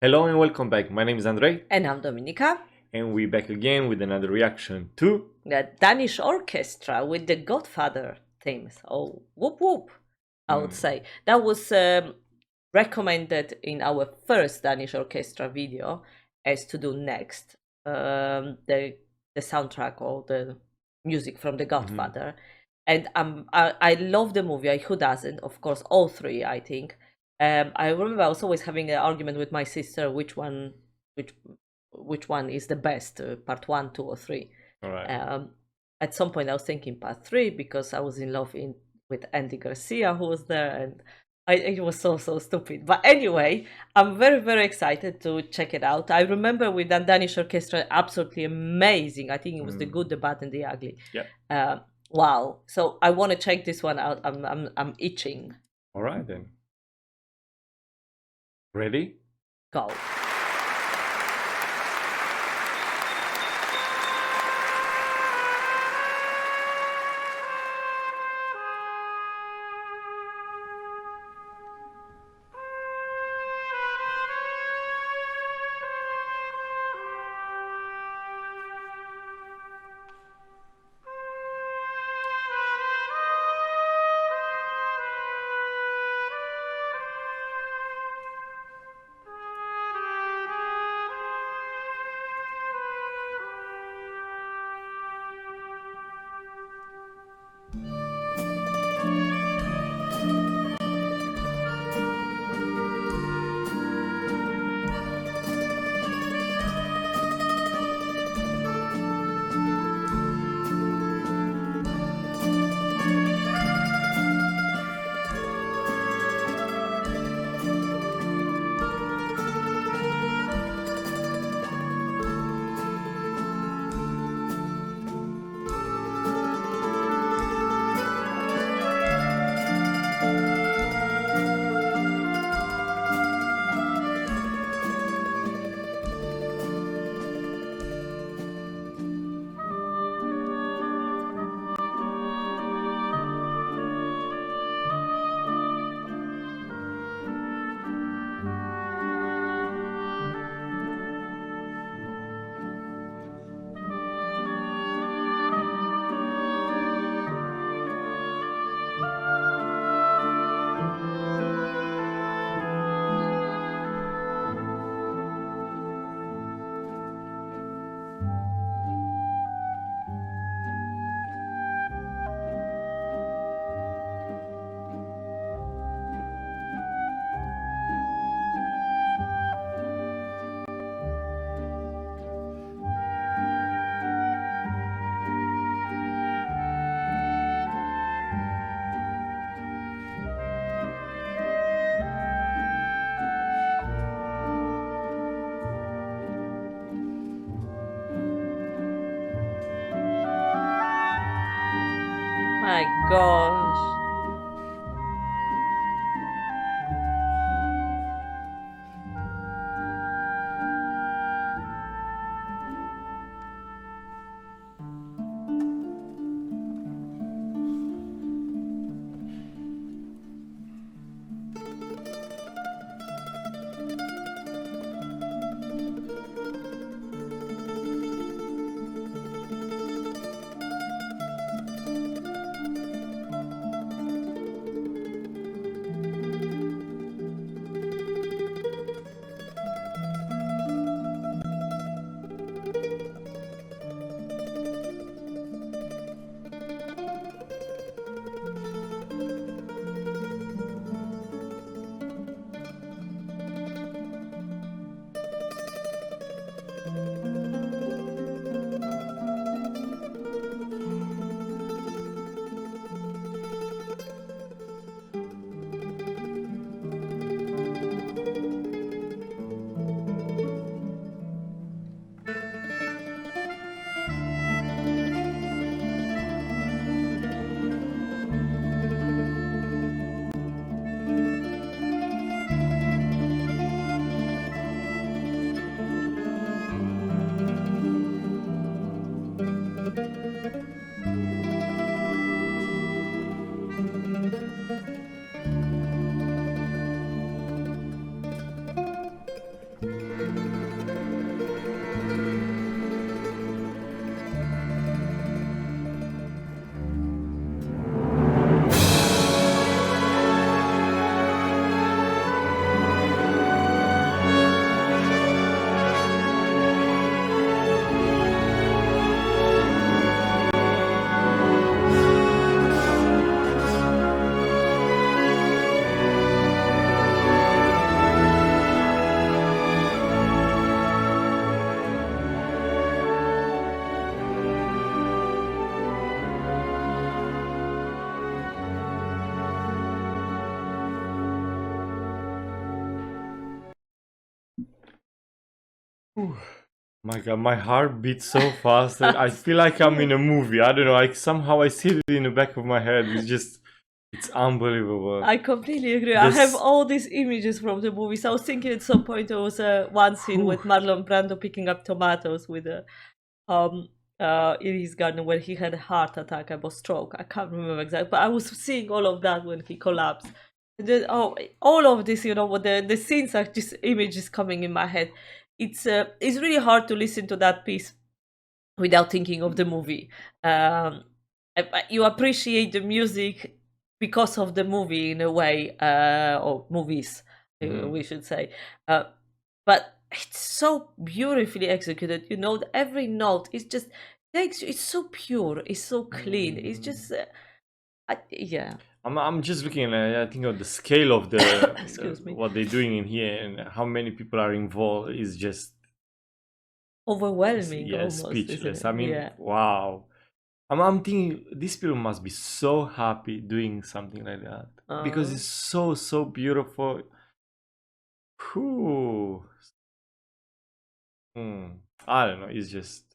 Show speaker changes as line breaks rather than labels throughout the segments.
Hello and welcome back. My name is Andrei,
And I'm Dominika,
and we're back again with another reaction to.
the Danish Orchestra with the Godfather themes. Oh, whoop whoop, I would
Hmm.
say. That was recommended in our first Danish Orchestra video as to do next. The soundtrack or the music from the
Mhm.
Godfather. And I love the movie. Who doesn't? Of course, all three, I think. I remember I was always having an argument with my sister which which one is the best, part one, two, or three.
All right.
Um, at some point, I was thinking part three because I was in love with Andy Garcia, who was there, and it was so stupid. But anyway, I'm very excited to check it out. I remember with the Danish Orchestra, absolutely amazing. I think it was the
Mm.
good, the bad, and the ugly.
Yeah.
Uh, wow! So I want to check this one out. I'm itching.
All right then. Ready?
Go. My gosh.
Whew. My God, my heart beats so fast. I
That's
feel like I'm
true.
in a movie. I don't know. Somehow I see it in the back of my head. It's unbelievable.
I completely agree. I have
This,
all these images from the movies. I was thinking at some point there was one scene
whew.
with Marlon Brando picking up tomatoes with a um in his garden where he had a heart attack or stroke. I can't remember exactly, but I was seeing all of that when he collapsed. And then, all of this, what the scenes are just images coming in my head. It's really hard to listen to that piece without thinking of the movie. You appreciate the music because of the movie in a way, or movies,
Mhm.
we should say. But it's so beautifully executed. Every note is just takes. It's so pure. It's so clean. It's just, yeah.
I'm just looking at, I think of the scale of the
Excuse me.
what they're doing in here and how many people are involved is just
Overwhelming,
yeah,
almost, isn't
speechless.
it?
I mean,
Yeah.
wow. I'm thinking these people must be so happy doing something like that because
Uh,
it's so beautiful. Whew. Hmm. I don't know. It's just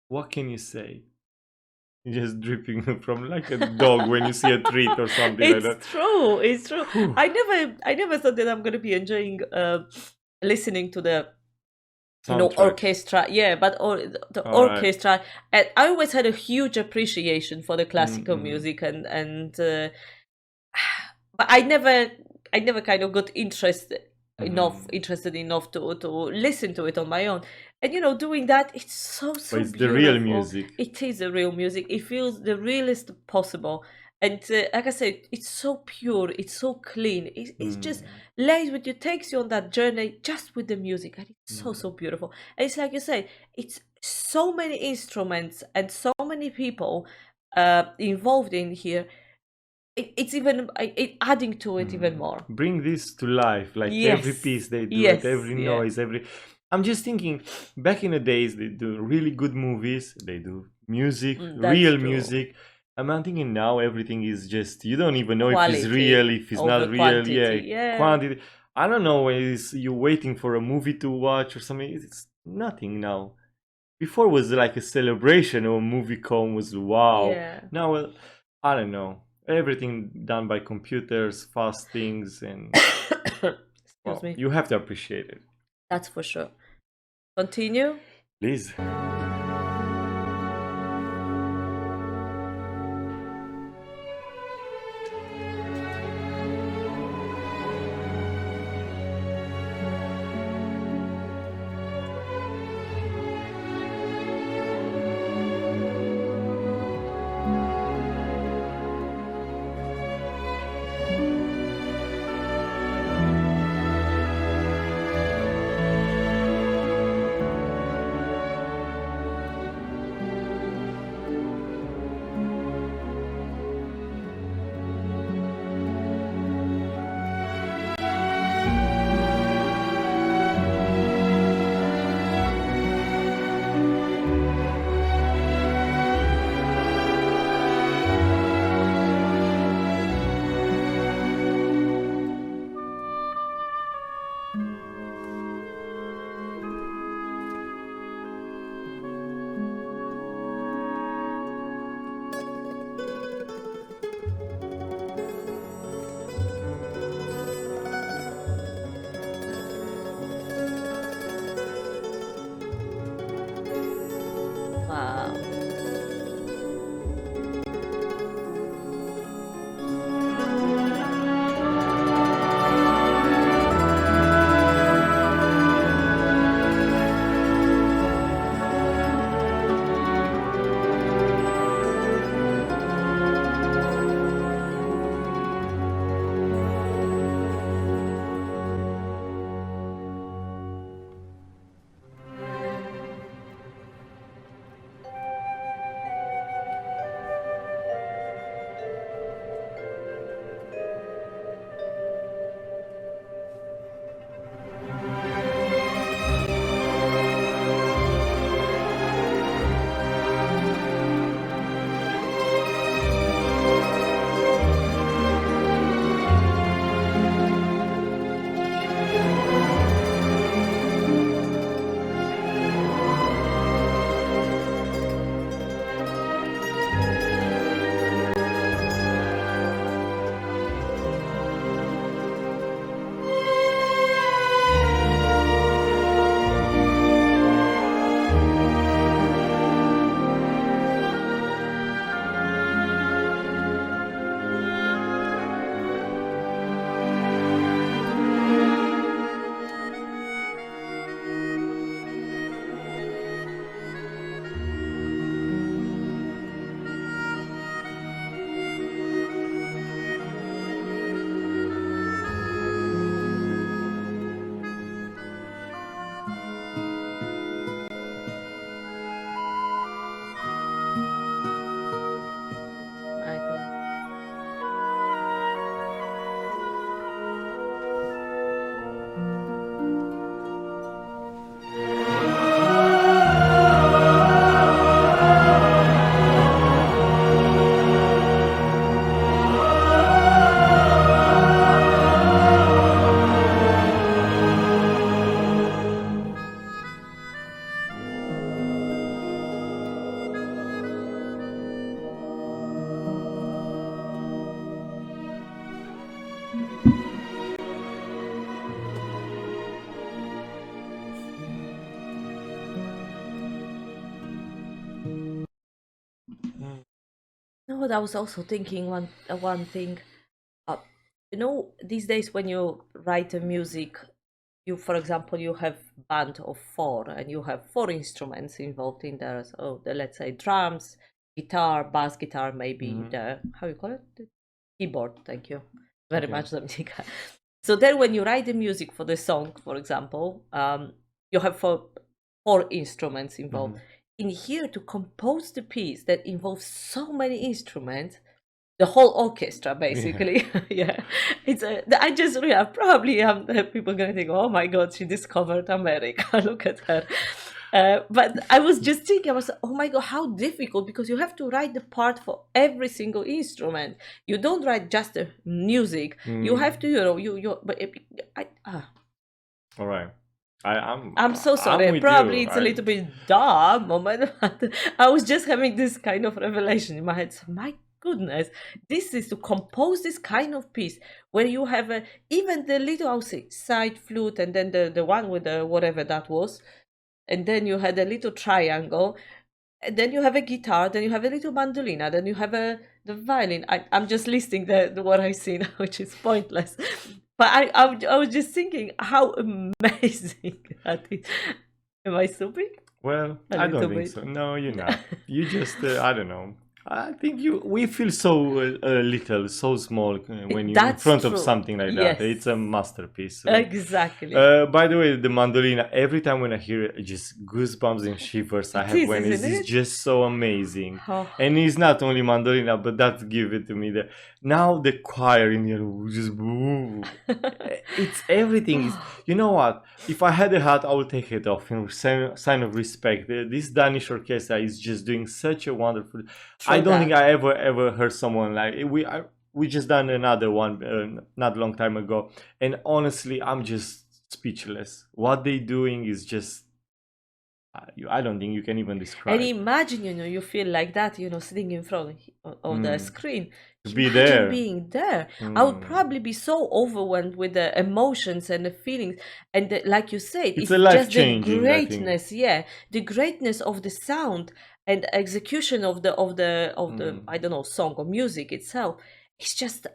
what can you say? You're just dripping from like a dog when you see a treat or something like
It's
that.
true. It's true.
Whew.
I never thought that I'm gonna be enjoying listening to the
Soundtrack.
orchestra. Yeah, but the
All right.
orchestra. And I always had a huge appreciation for the classical
Mm-hmm.
music, and but I never kind of got
Mm-hmm.
interested enough to listen to it on my own. And doing that, it's so
But
so
it's the real
beautiful.
music.
It is the real music. It feels the realest possible. And like I said, it's so pure, it's so clean. It's just
Mm.
lays with you, takes you on that journey just with the music, and it's so
Mm.
so beautiful. And it's like you say, it's so many instruments and so many people involved in here. It's even adding to it even
Mm.
more.
Bring this to life, like every
Yes,
piece they do it,
yes,
every
yeah.
noise, every. I'm just thinking, back in the days, they do really good movies, they do music,
That's
real
true.
music. And I'm thinking now everything is just, you don't even know if it's real,
Quality
if it's
over
not real,
quantity.
yeah,
Yeah.
quantity. I don't know, is you waiting for a movie to watch or something? It's nothing now. Before was like a celebration or a movie come was wow.
Yeah.
Now, well, I don't know. Everything done by computers, fast things, and
Excuse
well,
me.
you have to appreciate it.
That's for sure. Continue.
Please.
what I was also thinking one thing. Uh, these days when you write a music, you, for example, you have band of four and you have four instruments involved in there. So let's say drums, guitar, bass guitar, maybe
Mhm.
the, how you call it? The keyboard. Thank you very
Okay.
much, Dominika. So then when you write the music for the song, for example, you have four instruments involved.
Mhm.
In here, to compose the piece that involves so many instruments, the whole orchestra
Yeah.
basically. Yeah, it's a, I just realized probably people gonna think, oh my god, she discovered America. Look at her. But I was just thinking, I was, oh my god, how difficult, because you have to write the part for every single instrument. You don't write just the music. You have to, but
All right.
I'm so
I'm
sorry.
with
Probably
you.
it's a little bit dumb moment, but I was just having this kind of revelation in my head. So, my goodness, this is to compose this kind of piece where you have even the little, I'll say, side flute, and then the one with the whatever that was, and then you had a little triangle, and then you have a guitar, then you have a little mandolina, then you have the violin. I'm just listing the what I've seen, which is pointless. But I was just thinking how amazing that is. Am I stupid?
Well,
A
I don't
little
think
bit.
so. No, you're not. You just, I don't know. I think we feel so little, so small when you're in
That's
front of
true.
something like that.
Yes,
It's a masterpiece.
exactly.
By the way, the mandolina, every time when I hear it, just goosebumps and shivers I
It
have
is,
when
isn't
it's
it?
just so amazing.
Oh,
And it's not only mandolina, but that give it to me. Now the choir in here, just, ooh, it's everything. Is You know what? If I had a hat, I would take it off in sign of respect. This Danish orchestra is just doing such a wonderful. I
true
don't think
that.
I ever heard someone like we just done another one not a long time ago, and honestly, I'm just speechless. What they doing is just I don't think you can even
And
describe.
imagine, you feel like that, sitting in front of the
Mm,
screen.
to be
Imagine
there.
being there. I would
Mm.
probably be so overwhelmed with the emotions and the feelings. And like you said,
It's a
it's
life
just the
changing, I think.
greatness, yeah, the greatness of the sound and execution of the
Mm.
I don't know, song or music itself. It's just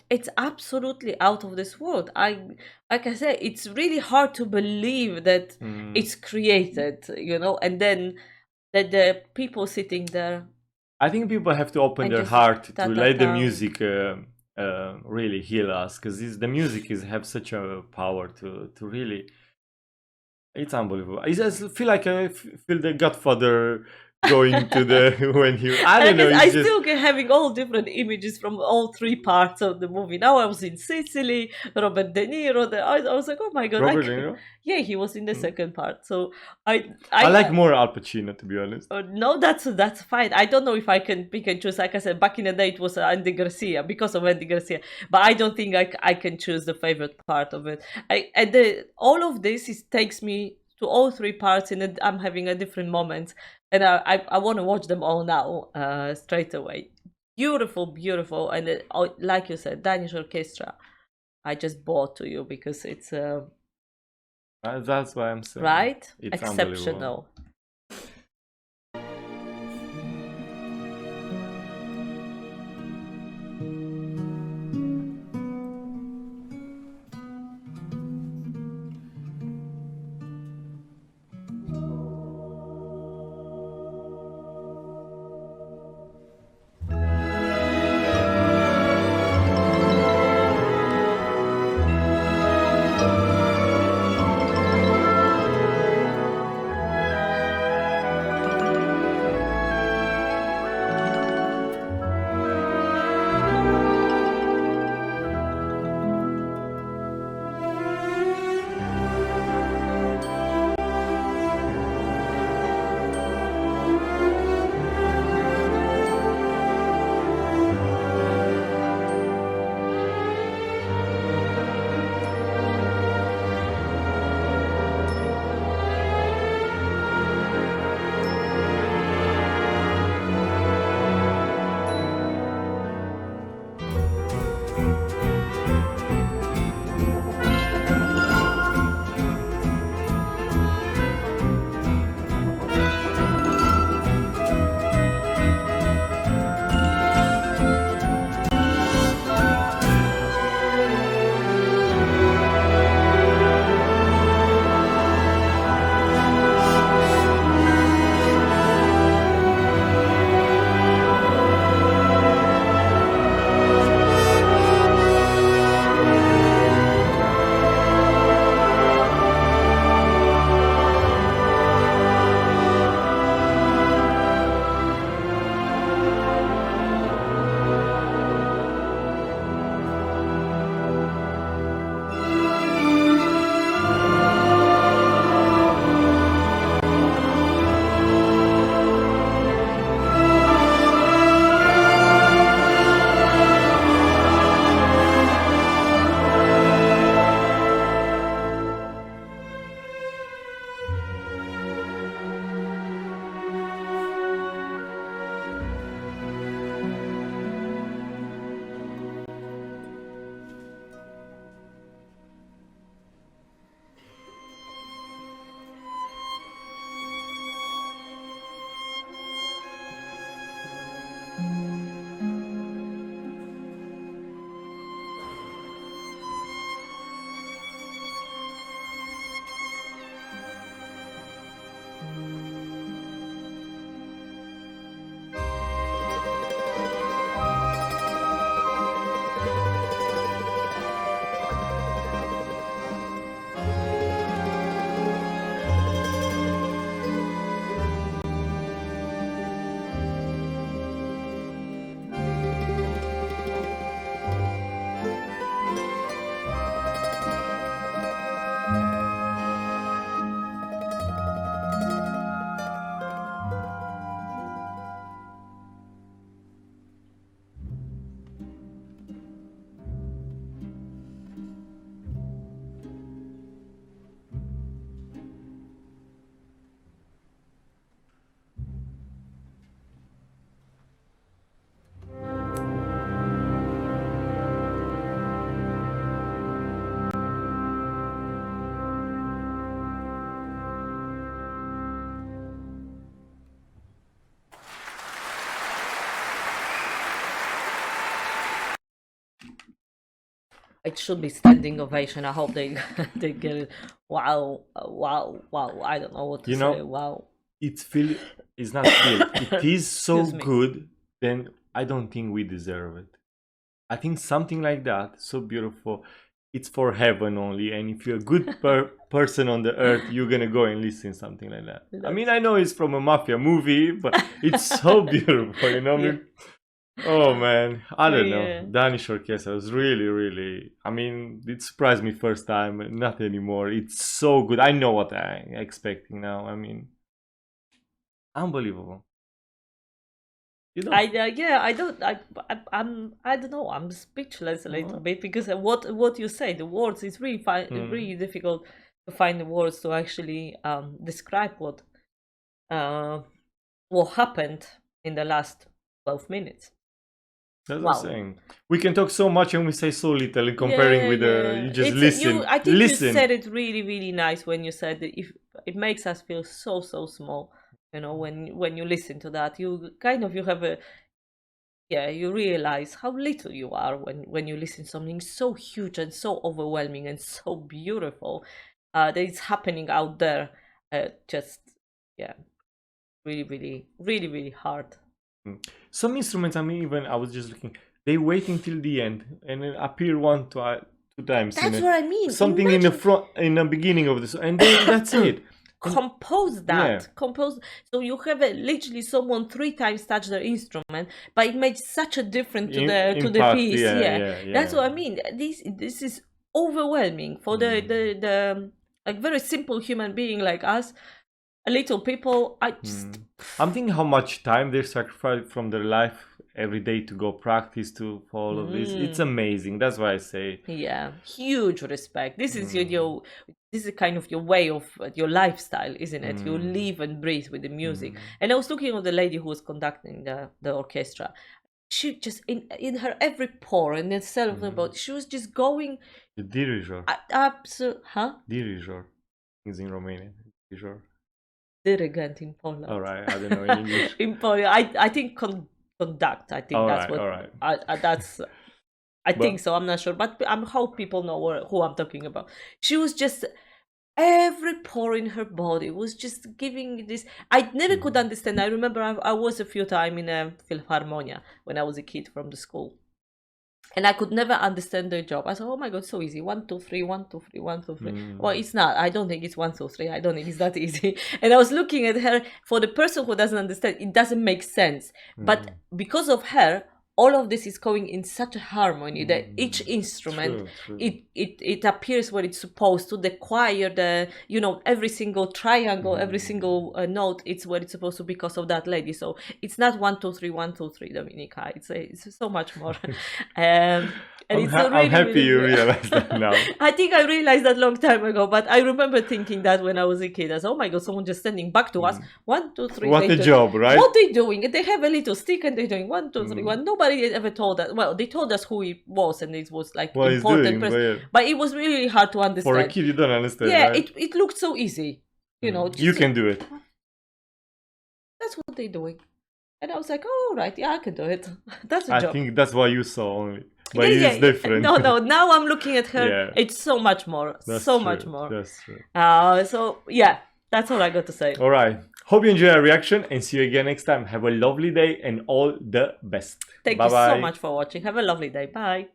it's absolutely out of this world. Like I said, it's really hard to believe that
Mm.
it's created, and then that the people sitting there
I think people have to open
and
their
just
heart
ta
to
ta
let the
ta.
music really heal us, because the music is have such a power to really. It's unbelievable. I just feel like feel the Godfather going to the when he. I
And I
don't know.
guess
It's
I
just
still get having all different images from all three parts of the movie. Now I was in Sicily, Robert De Niro. I was like, oh my god,
Robert De Niro.
yeah, he was in the
Mm.
second part. So I
I
I
like more Al Pacino, to be honest.
no, that's fine. I don't know if I can pick and choose. Like I said, back in the day, it was Andy Garcia because of Andy Garcia. But I don't think I can choose the favorite part of it. All of this takes me to all three parts, and I'm having a different moment, and I want to watch them all now, straight away. Beautiful, beautiful, and like you said, Danish orchestra. I just bought to you because it's
That's why I'm saying
right,
it's unbelievable.
exceptional. it should be standing ovation. I hope they they get it. Wow, wow, wow. I don't know what to
You
say.
know,
Wow.
it's not feel. It is so
Excuse me.
good, then I don't think we deserve it. I think something like that, so beautiful, it's for heaven only. And if you're a good person on the earth, you're gonna go and listen something like that. I mean, I know it's from a mafia movie, but it's so beautiful, you know.
Yeah.
Oh man, I don't know.
Yeah.
Danish Orchestra was really, really. I mean, it surprised me first time, not anymore. It's so good. I know what I'm expecting now. I mean, unbelievable. You know.
I don't know. I'm speechless a little bit because what you say, the words, it's really really difficult to find the words to actually describe what happened in the last 12 minutes.
That's what I'm saying. We can talk so much and we say so little in comparing with you just
it's,
listen.
I think
listen.
you said it really, really nice when you said that if it makes us feel so small. You know, when you listen to that, you kind of you have a you realize how little you are when you listen to something so huge and so overwhelming and so beautiful that it's happening out there. Just really, really, really, really hard.
Some instruments, I mean, even I was just looking, they wait until the end and then appear two times.
That's what I mean.
Something in the front, in the beginning of the song, and then that's it.
Compose that. Compose. So you have literally someone 3 times touch their instrument, but it makes such a difference to the piece. That's what I mean. This is overwhelming for the like very simple human being like us. Little people,
I'm thinking how much time they sacrifice from their life every day to go practice to all of this. It's amazing. That's why I say.
Yeah, huge respect. This is this is kind of your way of your lifestyle, isn't it? You live and breathe with the music. And I was looking at the lady who was conducting the orchestra. She just in her every pore and then about. She was just going.
The dirigor.
Absolutely, huh?
Dirigor is in Romanian. Dirigor.
Dirigent in Poland.
All right, I don't know in English.
In Poland, I think conduct. I think that's what.
All right.
That's. I think so. I'm not sure, but I hope people know who I'm talking about. She was just every pore in her body was just giving this. I never could understand. I remember I was a few times in a Philharmonia when I was a kid from the school, and I could never understand their job. I thought, oh my god, so easy. 1, 2, 3, 1, 2, 3, 1, 2, 3. Well, it's not. I don't think it's 1, 2, 3. I don't think it's that easy. And I was looking at her. For the person who doesn't understand, it doesn't make sense. But because of her, all of this is going in such a harmony that each instrument it appears where it's supposed to. The choir, every single triangle, every single note, it's where it's supposed to because of that lady. So it's not 1, 2, 3, 1, 2, 3, Dominica. It's so much more. And
I'm happy you realized that now.
I think I realized that long time ago, but I remember thinking that when I was a kid. I said, oh my god, someone just standing back to us. 1, 2, 3.
What a job, right?
What they doing? They have a little stick and they're doing 1, 2, 3, 1. Nobody ever told us. Well, they told us who he was, and it was like important person. But it was really hard to understand.
For a kid, you don't understand.
Yeah,
right?
it looked so easy.
You can do it.
That's what they're doing. And I was like, oh, right, yeah, I can do it. That's a job.
I think that's why you saw only. But it's different.
No, now I'm looking at her. Yeah. It's so much more. Much more.
That's true.
So, yeah, that's all I got to say.
All right. Hope you enjoy our reaction and see you again next time. Have a lovely day and all the best.
Thank you so much for watching. Have a lovely day. Bye.